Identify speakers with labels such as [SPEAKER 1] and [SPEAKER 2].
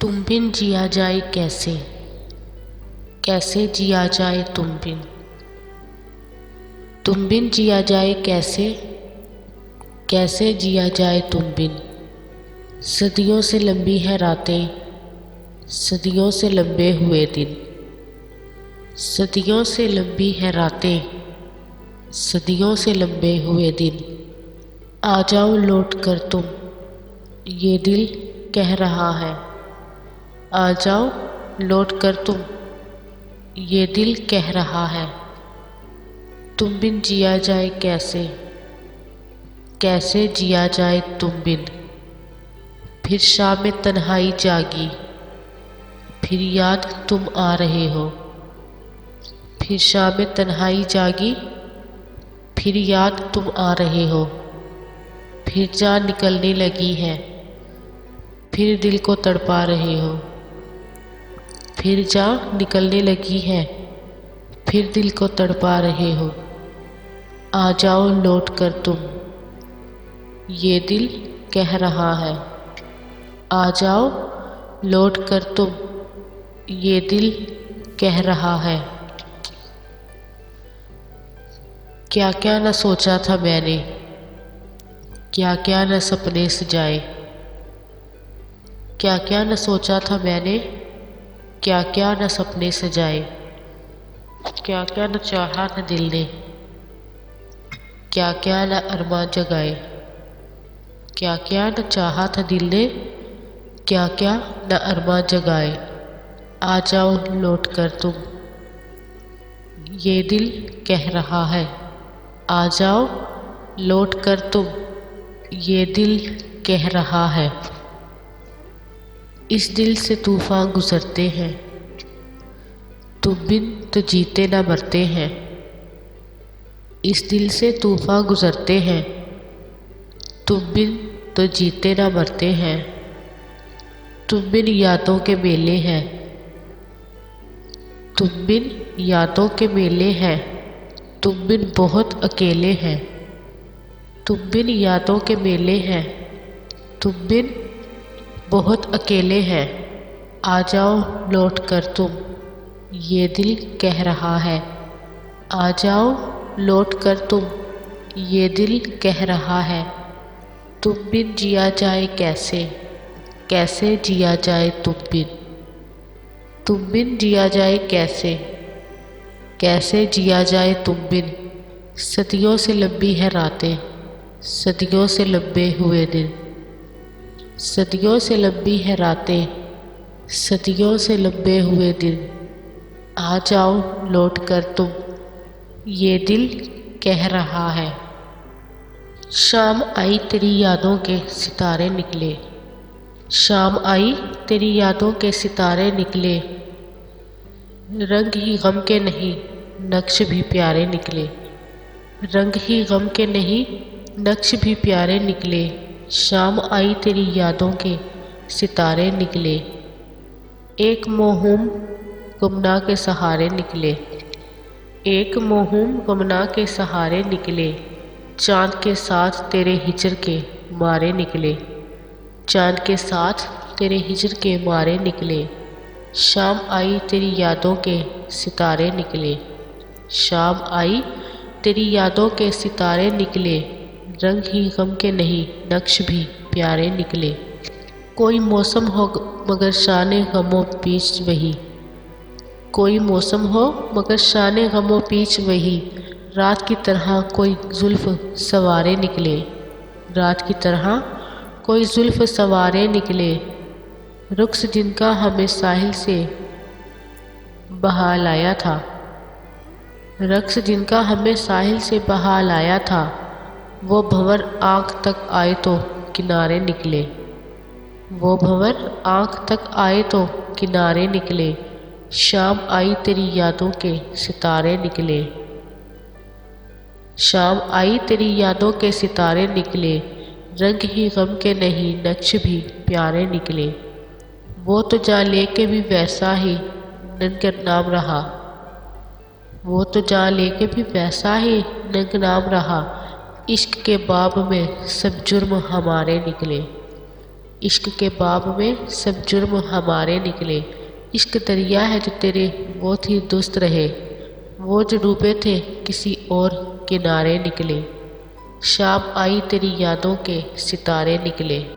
[SPEAKER 1] तुम बिन जिया जाए कैसे, कैसे जिया जाए तुम बिन। तुम बिन जिया जाए कैसे, कैसे जिया जाए तुम बिन। सदियों से लंबी है रातें, सदियों से लंबे हुए दिन। सदियों से लंबी है रातें, सदियों से लंबे हुए दिन। आ जाओ लौट कर तुम, ये दिल कह रहा है। आ जाओ लौट कर तुम, ये दिल कह रहा है। तुम बिन जिया जाए कैसे, कैसे जिया जाए तुम बिन। फिर शाम में तन्हाई जागी, फिर याद तुम आ रहे हो। फिर शाम में तन्हाई जागी, फिर याद तुम आ रहे हो। फिर जान निकलने लगी है, फिर दिल को तड़पा रहे हो। फिर जान निकलने लगी है, फिर दिल को तड़पा रहे हो। आ जाओ लौट कर तुम, ये दिल कह रहा है। आ जाओ लौट कर तुम, ये दिल कह रहा है। क्या क्या न सोचा था मैंने, क्या क्या न सपने सजाए। क्या क्या न सोचा था मैंने, क्या क्या न सपने सजाए। क्या क्या न चाहा न दिल ने, क्या क्या न अरमान जगाए। क्या क्या न चाहा था दिल ने, क्या क्या न अरमान जगाए। आ जाओ लौट कर तुम, ये दिल कह रहा है। आ जाओ लौट कर तुम, ये दिल कह रहा है। इस दिल से तूफान गुजरते हैं, तुम बिन तो जीते ना मरते हैं। इस दिल से तूफान गुजरते हैं, तुम बिन तो जीते ना मरते हैं। तुम बिन यादों के मेले हैं, तुम बिन यादों के मेले हैं। तुम बिन बहुत अकेले हैं, तुम बिन यादों के मेले हैं। तुम बिन बहुत अकेले हैं। आ जाओ लौट कर तुम, ये दिल कह रहा है। आ जाओ लौट कर तुम, ये दिल कह रहा है। तुम बिन जिया जाए कैसे, कैसे जिया जाए तुम बिन। तुम बिन जिया जाए कैसे, कैसे जिया जाए तुम बिन। सदियों से लंबी है रातें, सदियों से लंबे हुए दिन। सदियों से लंबी है रातें, सदियों से लंबे हुए दिन। आ जाओ लौट कर तुम, ये दिल कह रहा है। शाम आई तेरी यादों के सितारे निकले, शाम आई तेरी यादों के सितारे निकले। रंग ही गम के नहीं, नक्श भी प्यारे निकले। रंग ही गम के नहीं, नक्श भी प्यारे निकले। शाम आई तेरी यादों के सितारे निकले। एक मोहूम गुमनाह के सहारे निकले, एक मोहूम गुमनाह के सहारे निकले। चाँद के साथ तेरे हिजर के मारे निकले, चाँद के साथ तेरे हिजर के मारे निकले। शाम आई तेरी यादों के सितारे निकले, शाम आई तेरी यादों के सितारे निकले। रंग ही गम के नहीं, नक्श भी प्यारे निकले। कोई मौसम हो मगर शाने गमों पीछ वही, कोई मौसम हो मगर शाने गमों पीछ वही। रात की तरह कोई जुल्फ़ सवारे निकले, रात की तरह कोई जुल्फ़ सवारे निकले। रुख्स जिनका हमें साहिल से बहा लाया था, रक्स जिनका हमें साहिल से बहा लाया था। वो भंवर आँख तक आए तो किनारे निकले, वो भंवर आँख तक आए तो किनारे निकले। शाम आई तेरी यादों के सितारे निकले, शाम आई तेरी यादों के सितारे निकले। रंग ही गम के नहीं, नक्श भी प्यारे निकले। वो तो जान लेके भी वैसा ही नंग नाम रहा, वो तो जान लेके भी वैसा ही नंग नाम रहा। इश्क के बाब में सब जुर्म हमारे निकले, इश्क के बाब में सब जुर्म हमारे निकले। इश्क दरिया है जो तेरे बहुत ही दुस्त रहे, वो जो डूबे थे किसी और किनारे निकले। शाम आई तेरी यादों के सितारे निकले।